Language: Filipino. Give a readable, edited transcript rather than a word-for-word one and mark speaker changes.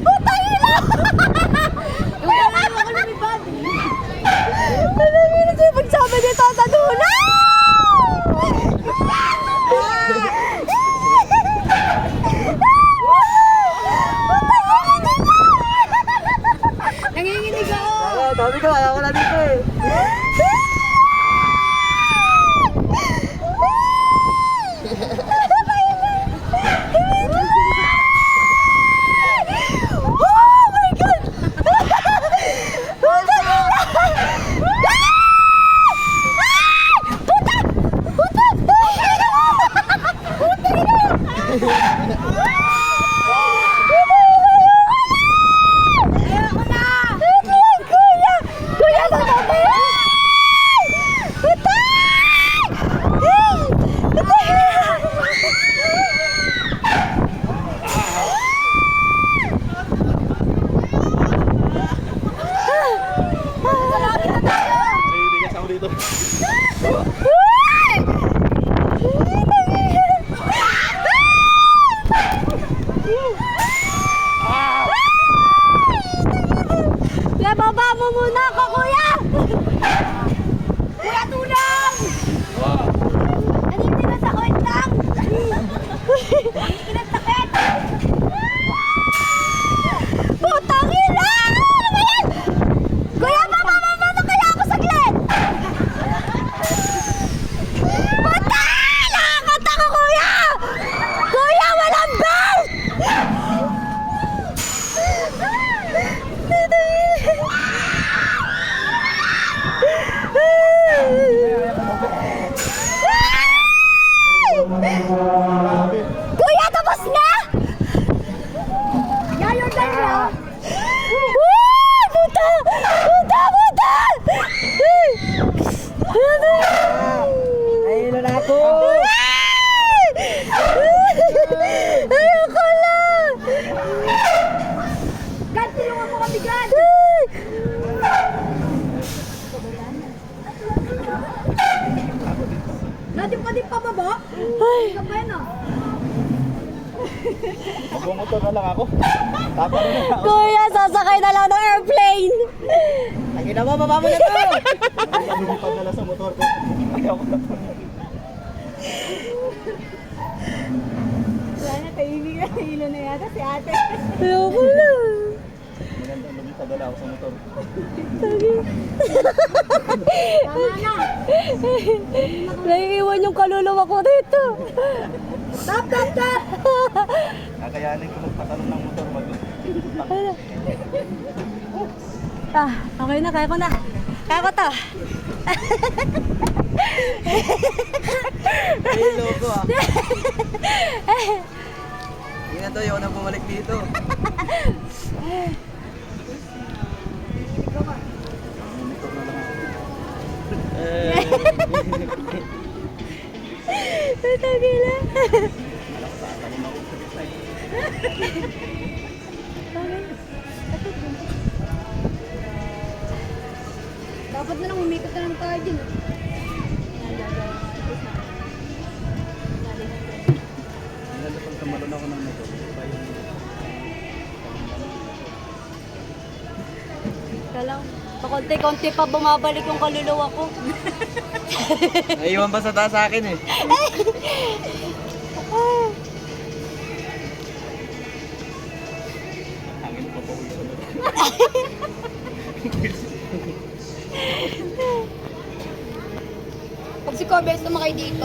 Speaker 1: Putang ina! Yung kalayo ko lumipad. Ano yun? Sino pagsabi ni Tata Duna? Nanginginig ako.
Speaker 2: Sabi ko, ayaw ko na dito eh. Baba mo muna ako, kuya! Kuya, tulong! Ano yung tinasakit lang? Kinasakit! Putang ina! Ano ba yan? Kuya, baba mo muna kaya ako saglit! Putang! Nakakata ko, kuya! Kuya, walang belt! Kuya, tapos na! Yayo na niya! Puta! Puta! Puta! Ayun na ako!
Speaker 1: Ayoko lang! God, tulungan mo kami, God! Natin pa din pababa? Ay! Kapay na!
Speaker 2: Magbumotor na lang ako. Tapa na lang ako.
Speaker 1: Kuya, sasakay na lang ng airplane!
Speaker 2: Ang ina mo, baba mo na to! Lumipad na lang sa motor ko. Ayaw ko na to.
Speaker 1: Wala na, tahimik na hilo na yata si ate. Ayoko lang!
Speaker 2: Maganda, lumipad na lang ako sa motor.
Speaker 1: Tama na! Naiiwan yung kaluluwa ko dito. Stop, stop, stop!
Speaker 2: Kakayanin ko magpatalong ng motor.
Speaker 1: Okay na, kaya ko na. Kaya ko to.
Speaker 2: Ay, loko ah. Hindi na to, ayaw na bumalik dito. Motor na lang ako.
Speaker 1: Tagila. Dapat na lang umikot na lang tayo dyan.
Speaker 2: Nilalapag sa malon ako ng motor.
Speaker 1: Kala, pakonti-konti pa bumabalik yung kaluluwa ko.
Speaker 2: Naiwan pa sa taas sa akin eh. Hangin pa po iso.
Speaker 1: Pag si Corbett sumakay dito,